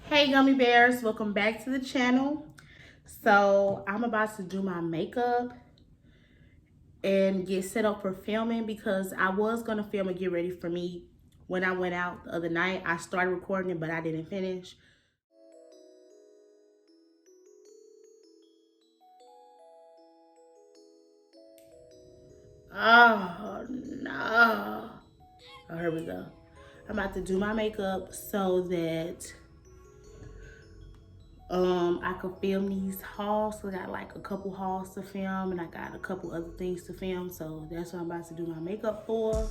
Hey Gummy Bears, welcome back to the channel. So I'm about to do my makeup and get set up for filming because I was gonna film and get ready for me when I went out the other night. I started recording it, but I didn't finish. Oh no. Oh, here we go. I'm about to do my makeup so that I could film these hauls. So I got like a couple hauls to film and I got a couple other things to film. So that's what I'm about to do my makeup for.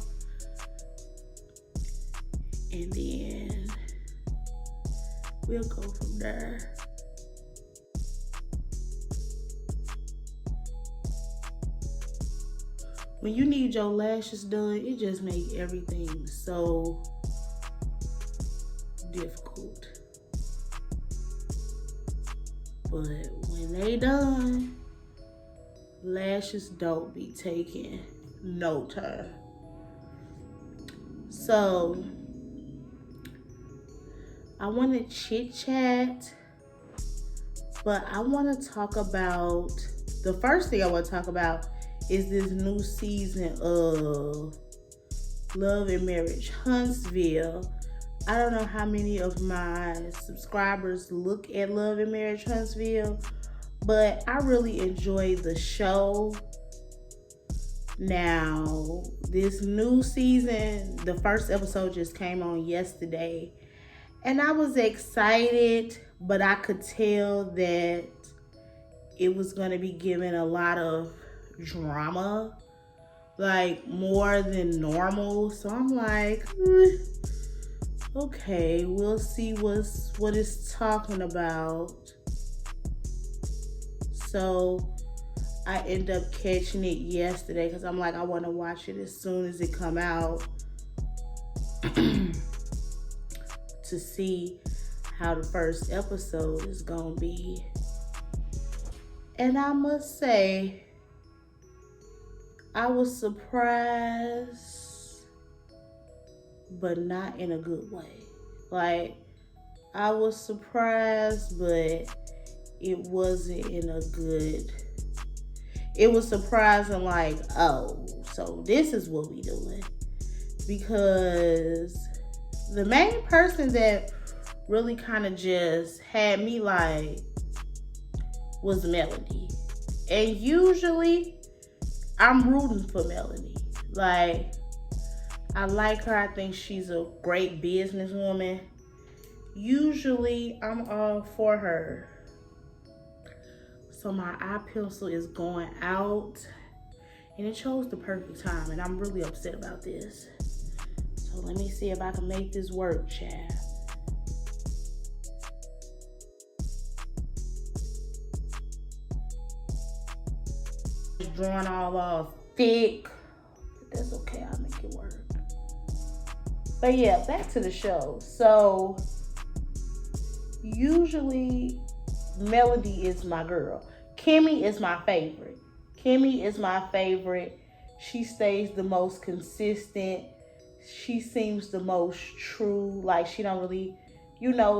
And then we'll go from there. When you need your lashes done, it just makes everything so difficult. But when they done, lashes don't be taking no time. So I want to chit chat, but I want to talk about, the first thing I want to talk about is this new season of Love and Marriage Huntsville. I don't know how many of my subscribers look at Love and Marriage Huntsville, but I really enjoy the show. Now, this new season, the first episode just came on yesterday, and I was excited, but I could tell that it was going to be given a lot of drama, like more than normal. So I'm like, okay, we'll see what it's talking about. So I end up catching it yesterday because I'm like, I want to watch it as soon as it come out to see how the first episode is gonna be. And I must say, I was surprised, but not in a good way. Like, I was surprised, but it wasn't in a good, it was surprising like, oh, so this is what we doing. Because the main person that really kind of just had me like was Melody. And usually I'm rooting for Melody. Like, I like her. I think she's a great businesswoman. Usually I'm all for her. So my eye pencil is going out and it chose the perfect time, and I'm really upset about this. So let me see if I can make this work, child. It's drawing all thick, but that's okay, I'll make it work. But yeah, back to the show. So usually Melody is my girl. Kimmy is my favorite. She stays the most consistent. She seems the most true. Like, she don't really,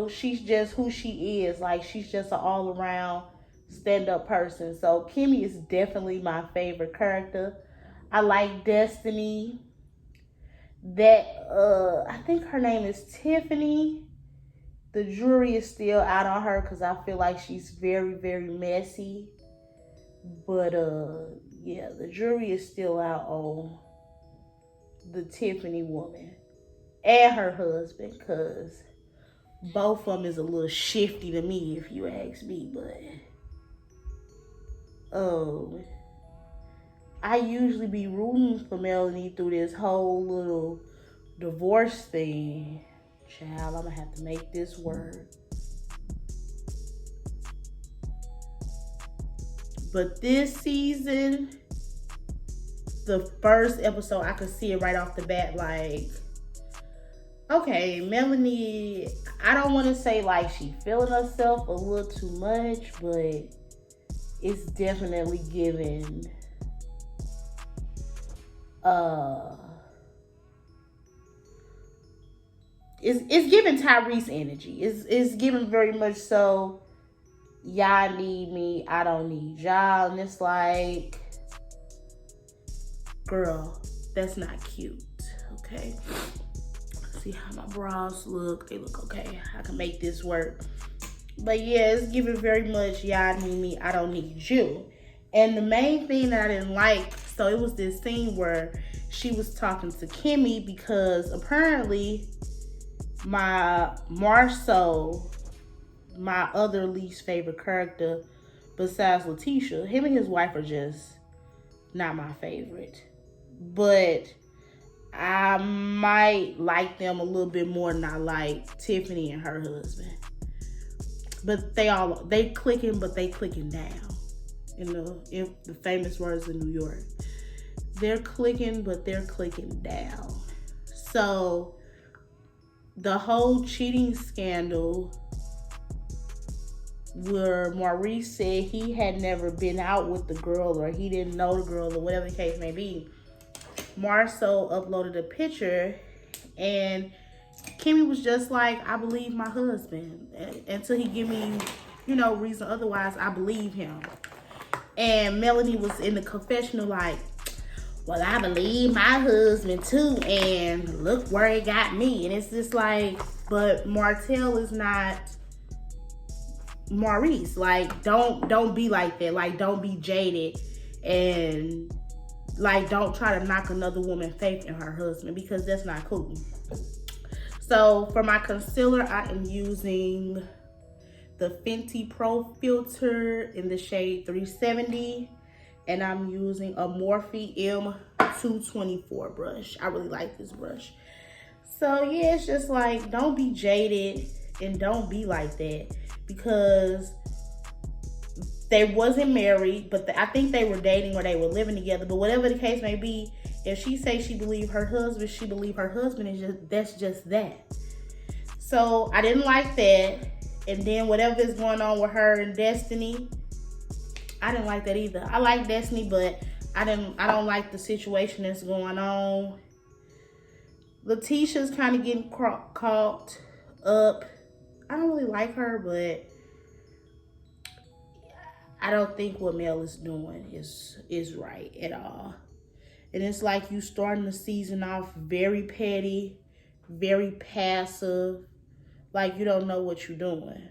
she's just who she is. Like, she's just an all-around stand-up person. So Kimmy is definitely my favorite character. I like Destiny. I think her name is Tiffany. The jury is still out on her because I feel like she's very, very messy. But yeah, the jury is still out on the Tiffany woman and her husband, because both of them is a little shifty to me, if you ask me. But I usually be rooting for Melanie through this whole little divorce thing. Child, I'm gonna have to make this work. But this season, the first episode, I could see it right off the bat, like, okay, Melanie, I don't want to say like she feeling herself a little too much, but it's definitely giving it's giving Tyrese energy. It's giving very much so. Y'all need me, I don't need y'all, and it's like, girl, that's not cute. Okay. See how my bras look. They look okay. I can make this work. But yeah, it's giving very much, y'all need me, I don't need you. And the main thing that I didn't like, so it was this scene where she was talking to Kimmy because apparently my Marceau, my other least favorite character besides Letitia, him and his wife are just not my favorite. But I might like them a little bit more than I like Tiffany and her husband. But they clicking, but they clicking down. In the famous words of New York. They're clicking, but they're clicking down. So the whole cheating scandal where Maurice said he had never been out with the girl or he didn't know the girl or whatever the case may be, Marceau uploaded a picture and Kimmy was just like, I believe my husband. Until he give me, reason otherwise, I believe him. And Melanie was in the confessional like, well, I believe my husband too, and look where it got me. And it's just like, but Martell is not Maurice. Like, don't be like that. Like, don't be jaded, and like, don't try to knock another woman's faith in her husband, because that's not cool. So for my concealer, I am using the Fenty Pro filter in the shade 370, and I'm using a Morphe M224 brush. I really like this brush. So yeah, it's just like, don't be jaded and don't be like that, because they wasn't married, but I think they were dating or they were living together. But whatever the case may be, if she say she believe her husband, she believe her husband. That's just that. So I didn't like that. And then whatever is going on with her and Destiny, I didn't like that either. I like Destiny, but I don't like the situation that's going on. Letitia's kind of getting caught up. I don't really like her, but I don't think what Mel is doing is right at all. And it's like you starting the season off very petty, very passive, like you don't know what you're doing.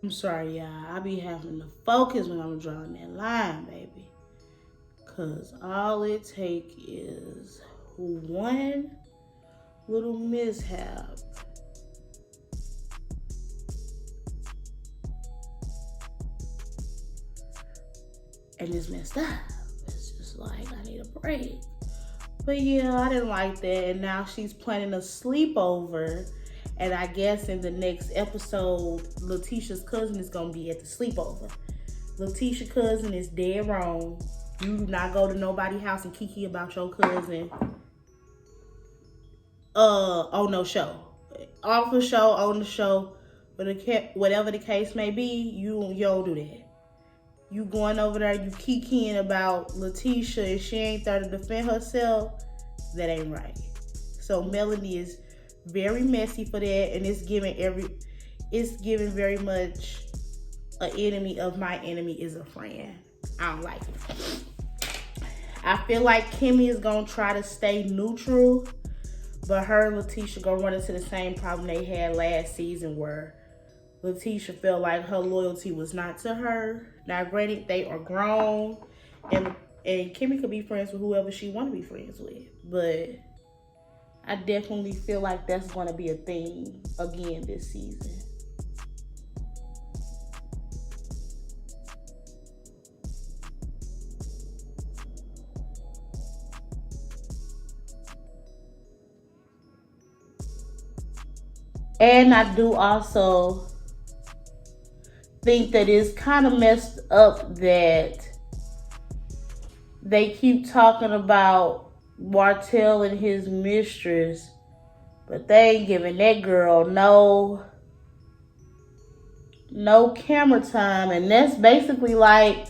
I'm sorry, y'all. I be having to focus when I'm drawing that line, baby. Because all it take is one little mishap. And it's messed up. It's just like, I need a break. But yeah, I didn't like that. And now she's planning a sleepover. And I guess in the next episode, Letitia's cousin is going to be at the sleepover. Letitia's cousin is dead wrong. You do not go to nobody's house and kiki about your cousin on no show. Off the show, on the show, whatever the case may be, you don't do that. You going over there, you kikiing about Letitia, and she ain't there to defend herself, that ain't right. So Melanie is very messy for that, and it's giving very much an enemy of my enemy is a friend. I don't like it. I feel like Kimmy is gonna try to stay neutral, but her and Letitia gonna run into the same problem they had last season, where Letitia felt like her loyalty was not to her. Now, granted, they are grown, and Kimmy could be friends with whoever she want to be friends with, but I definitely feel like that's going to be a thing again this season. And I do also think that it's kind of messed up that they keep talking about Martell and his mistress, but they ain't giving that girl no camera time. And that's basically like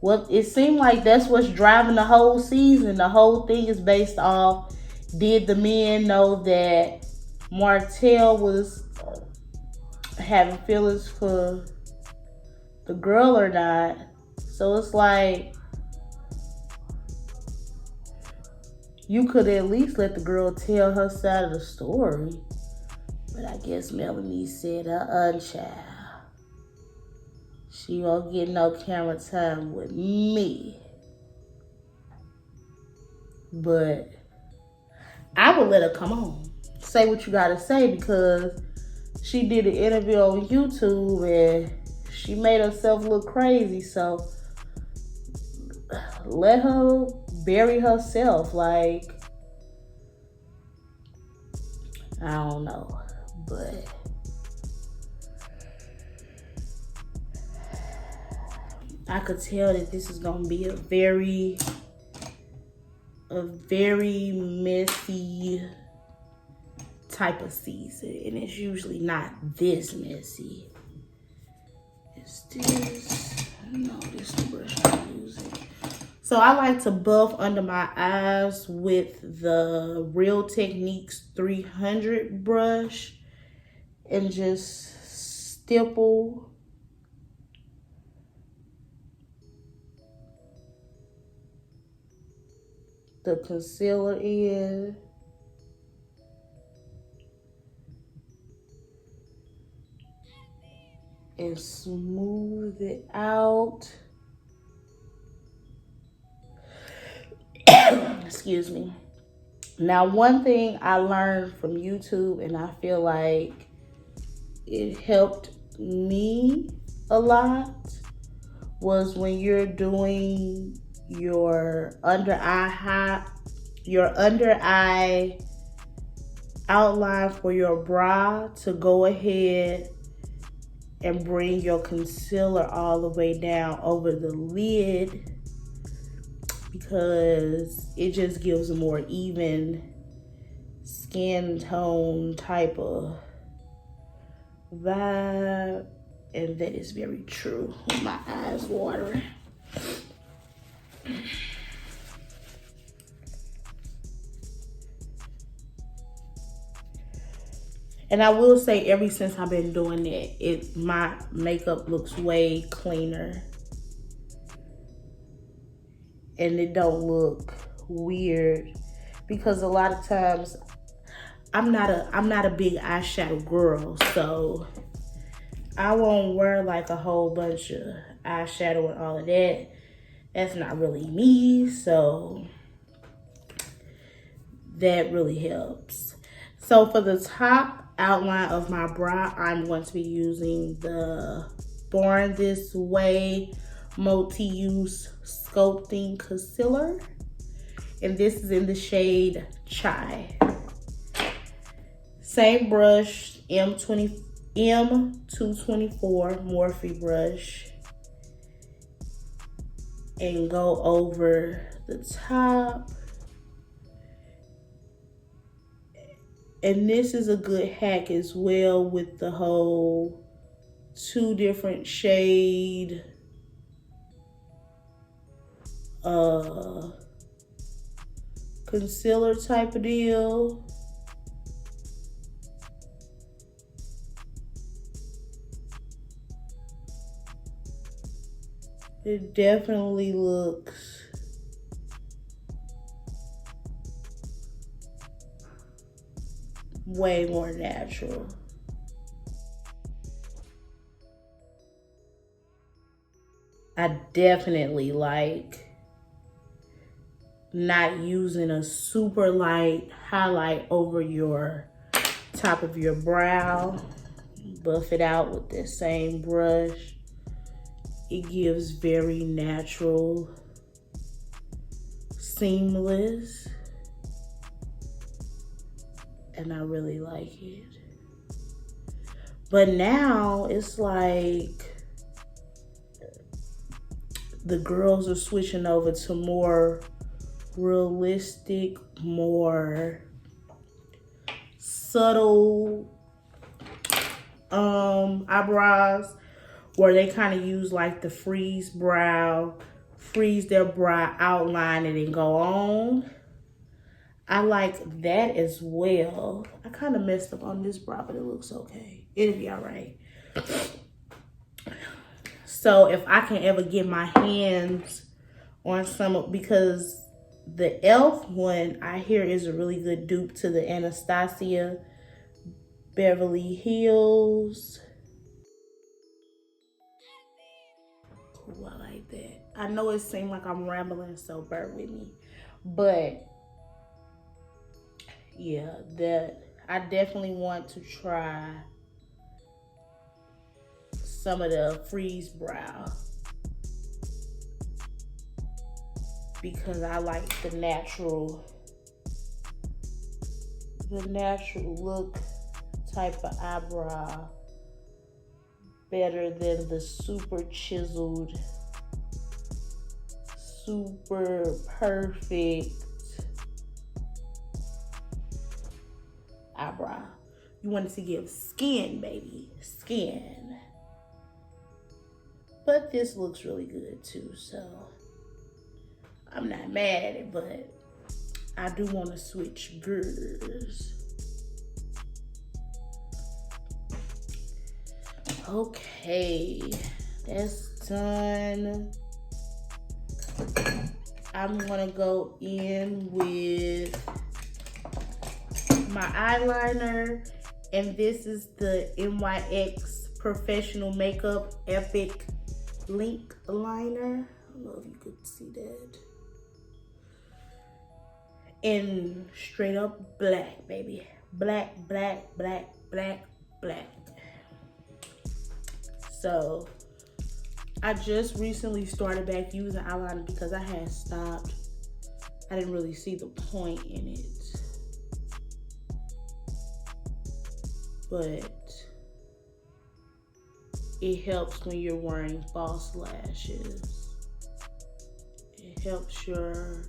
what it seemed like that's what's driving the whole season. The whole thing is based off, did the men know that Martell was having feelings for the girl or not? So it's like, you could at least let the girl tell her side of the story. But I guess Melanie said, child. She won't get no camera time with me. But I would let her come on. Say what you gotta say, because she did an interview on YouTube and she made herself look crazy. So let her bury herself. Like, I don't know. But I could tell that this is gonna be a very messy type of season, and it's usually not this messy. It's this. No, this is the brush I'm using. So I like to buff under my eyes with the Real Techniques 300 brush and just stipple the concealer in. And smooth it out. Excuse me. Now, one thing I learned from YouTube, and I feel like it helped me a lot, was when you're doing your under eye outline for your brow, to go ahead and bring your concealer all the way down over the lid, because it just gives a more even skin tone type of vibe. And that is very true. My eyes watering. And I will say, ever since I've been doing that, my makeup looks way cleaner. And it don't look weird, because a lot of times I'm not a big eyeshadow girl, so I won't wear like a whole bunch of eyeshadow and all of that. That's not really me, so that really helps. So for the top outline of my brow, I'm going to be using the Born This Way multi-use sculpting concealer, and this is in the shade Chai. Same brush, M224 Morphe brush, and go over the top. And this is a good hack as well, with the whole 2 different shade concealer type of deal. It definitely looks way more natural. I definitely like not using a super light highlight over your top of your brow. Buff it out with the same brush. It gives very natural, seamless, and I really like it. But now it's like the girls are switching over to more realistic, more subtle eyebrows, where they kind of use like the freeze their brow, outline it, and go on. I like that as well. I kind of messed up on this brow, but it looks okay. It'll be all right. So if I can ever get my hands on some, because the e.l.f. one I hear is a really good dupe to the Anastasia Beverly Hills. Cool, I like that. I know it seems like I'm rambling, so bear with me. But yeah, that I definitely want to try some of the freeze brow, because I like the natural look type of eyebrow better than the super chiseled, super perfect eyebrow. You want it to give skin, baby, skin. But this looks really good too, so I'm not mad at it, but I do want to switch gears. Okay, that's done. I'm gonna go in with my eyeliner, and this is the NYX Professional Makeup Epic Link Liner. I don't know if you could see that. In straight up black, baby. Black, black, black, black, black. So I just recently started back using eyeliner because I had stopped. I didn't really see the point in it. But it helps when you're wearing false lashes. It helps your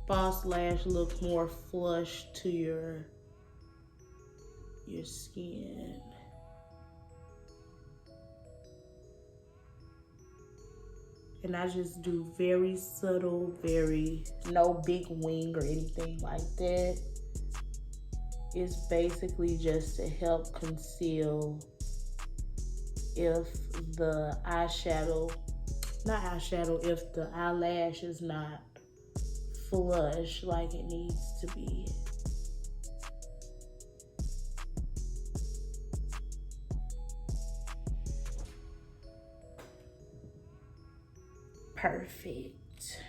false lash look more flush to your skin. And I just do very subtle, no big wing or anything like that. It's basically just to help conceal if the if the eyelash is not flush like it needs to be. Perfect.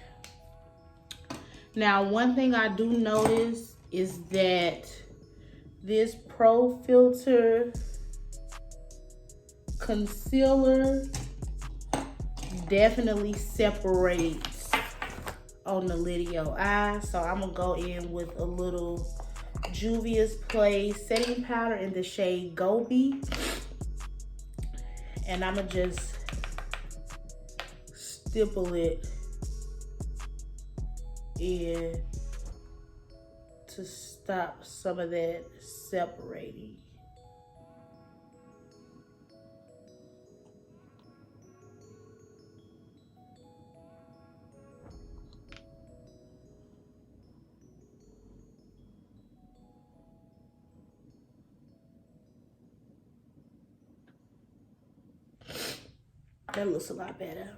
Now, one thing I do notice is that this Pro Filter concealer definitely separates on the lid of your eye. So I'm gonna go in with a little Juvia's Place setting powder in the shade Gobi, and I'm gonna just stipple it in to stop some of that separating. That looks a lot better.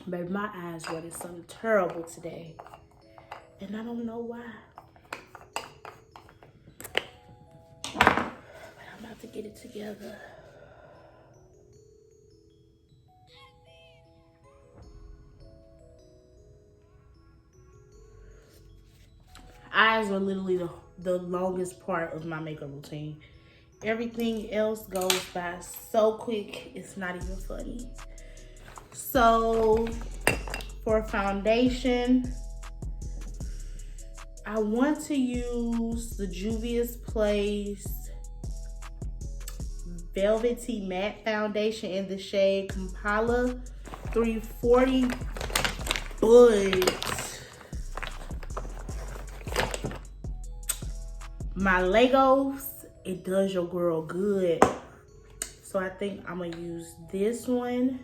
Baby, my eyes running something terrible today, and I don't know why. But I'm about to get it together. Eyes are literally the longest part of my makeup routine. Everything else goes by so quick, it's not even funny. So for foundation, I want to use the Juvia's Place Velvety Matte Foundation in the shade Kampala 340. But my Legos, it does your girl good. So I think I'm gonna use this one.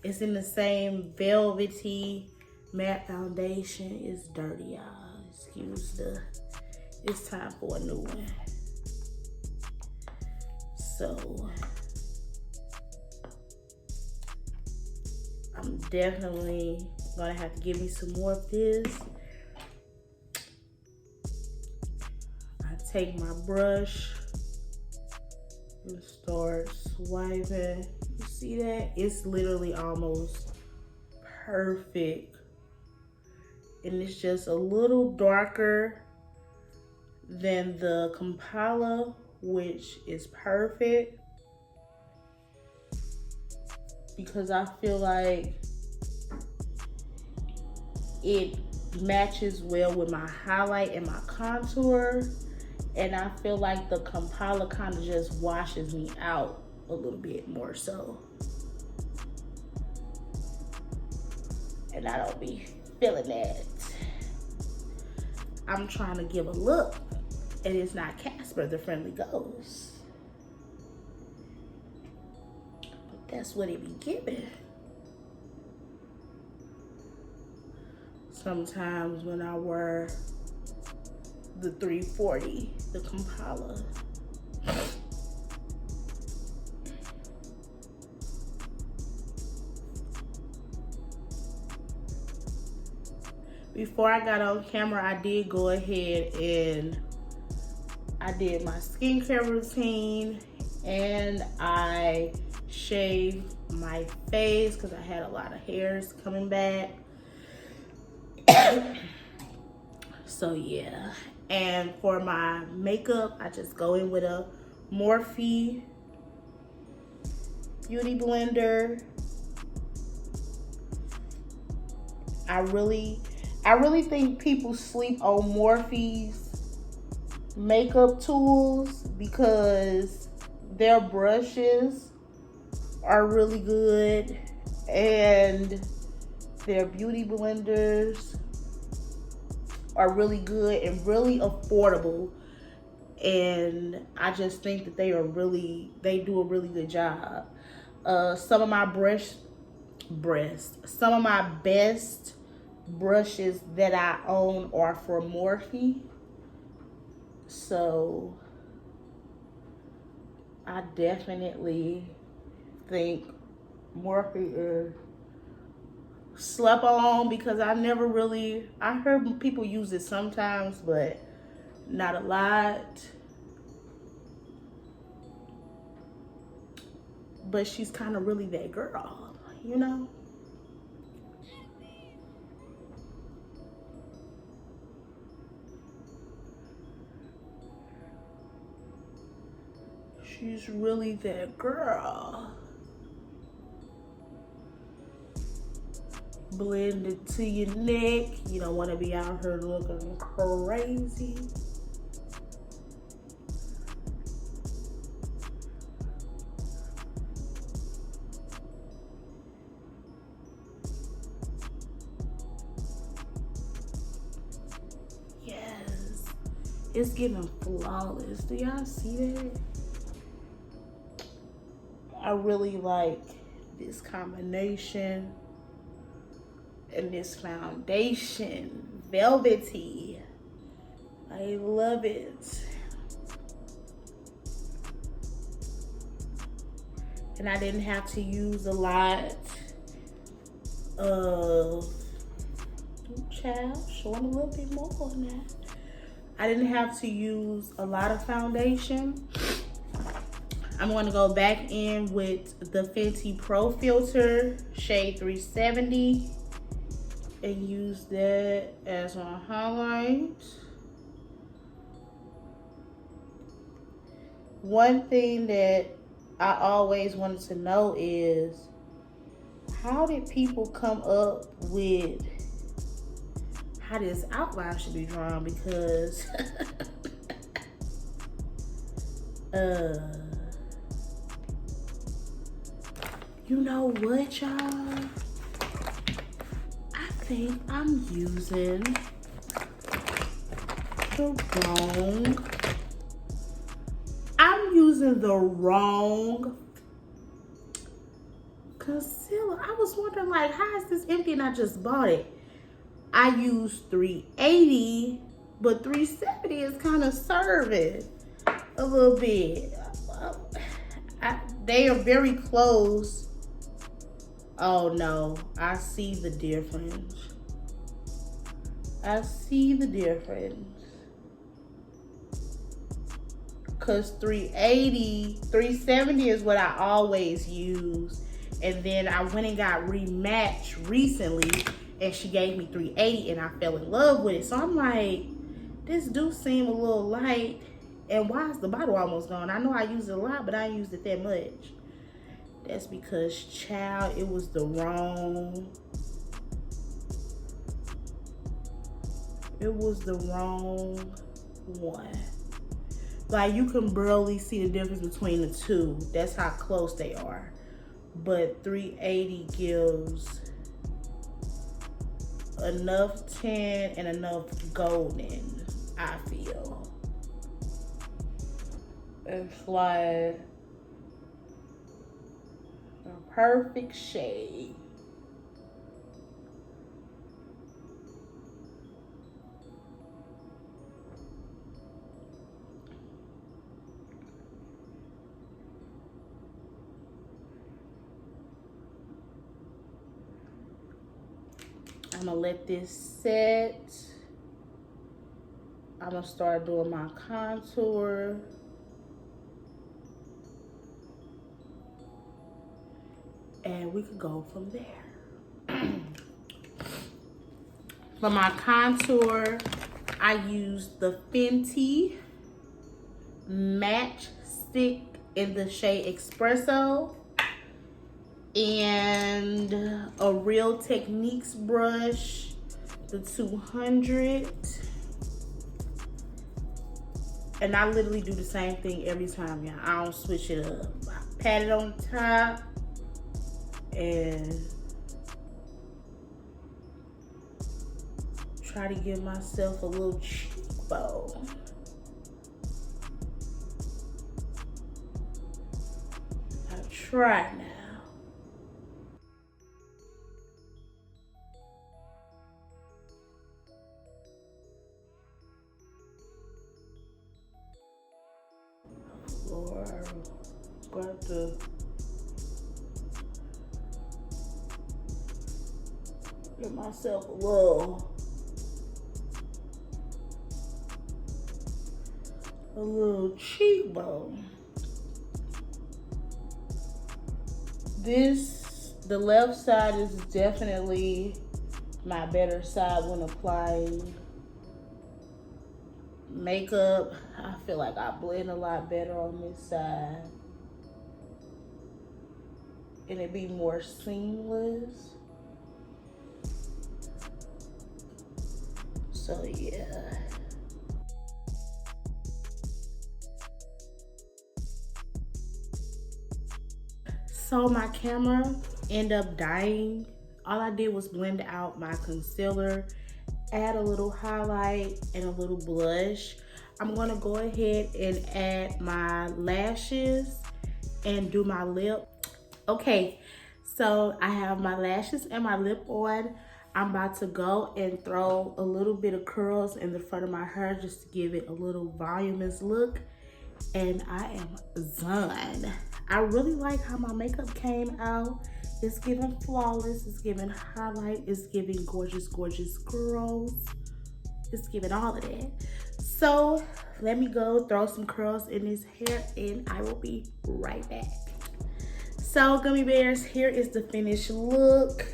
It's in the same velvety matte foundation. It's dirty, y'all. Excuse the, it's time for a new one. So I'm definitely gonna have to give me some more of this. I take my brush and start swiping. You see that? It's literally almost perfect. And it's just a little darker than the Kampala, which is perfect. Because I feel like it matches well with my highlight and my contour. And I feel like the Kampala kind of just washes me out a little bit more so. And I don't be feeling that. I'm trying to give a look, and it's not Casper the Friendly Ghost. But that's what it be giving. Sometimes when I wear the 340, the Kampala. Before I got on camera, I did go ahead and I did my skincare routine and I shaved my face because I had a lot of hairs coming back. So yeah. And for my makeup, I just go in with a Morphe beauty blender. I really think people sleep on Morphe's makeup tools because their brushes are really good and their beauty blenders are really good and really affordable. And I just think that they do a really good job. Some of my some of my best brushes that I own are for Morphe. So I definitely think Morphe is slept on because I heard people use it sometimes, but not a lot. But she's kind of really that girl, you know? She's really that girl. Blend it to your neck. You don't want to be out here looking crazy. Yes, it's giving flawless. Do y'all see that? I really like this combination and this foundation, velvety. I love it. And I didn't have to use a lot of, child, showing a little bit more on that. I didn't have to use a lot of foundation. I'm going to go back in with the Fenty Pro Filter, shade 370, and use that as my highlight. One thing that I always wanted to know is, how did people come up with how this outline should be drawn? Because you know what, y'all? I think I'm using the wrong concealer. I was wondering, like, how is this empty and I just bought it? I used 380, but 370 is kind of serving a little bit. They are very close. Oh no, I see the difference. I see the difference. Cause 370 is what I always use. And then I went and got rematched recently and she gave me 380 and I fell in love with it. So I'm like, this do seem a little light. And why is the bottle almost gone? I know I use it a lot, but I ain't used it that much. That's because, child, it was the wrong. It was the wrong one. Like, you can barely see the difference between the two. That's how close they are. But 380 gives enough tan and enough golden, I feel. It's like a perfect shade. I'm gonna let this set. I'm gonna start doing my contour. And we could go from there. For my contour, I used the Fenty Match Stick in the shade Espresso. And a Real Techniques brush, the 200. And I literally do the same thing every time, y'all. I don't switch it up. I pat it on top and try to give myself a little cheekbone. I try now. Lord, got to give myself a little cheekbone. The left side is definitely my better side when applying makeup. I feel like I blend a lot better on this side. And it be more seamless. So yeah. So my camera ended up dying. All I did was blend out my concealer, add a little highlight and a little blush. I'm gonna go ahead and add my lashes and do my lip. Okay, so I have my lashes and my lip on. I'm about to go and throw a little bit of curls in the front of my hair just to give it a little voluminous look. And I am done. I really like how my makeup came out. It's giving flawless, it's giving highlight, it's giving gorgeous, gorgeous girls. It's giving all of that. So let me go throw some curls in this hair and I will be right back. So Gummy Bears, here is the finished look.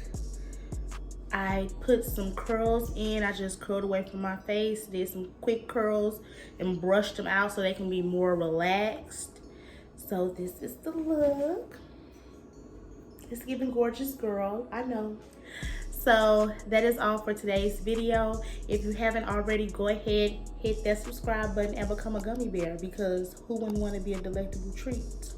I put some curls in. I just curled away from my face, did some quick curls and brushed them out so they can be more relaxed. So this is the look. It's giving gorgeous girl, I know. So that is all for today's video. If you haven't already, go ahead, hit that subscribe button and become a gummy bear, because who wouldn't want to be a delectable treat?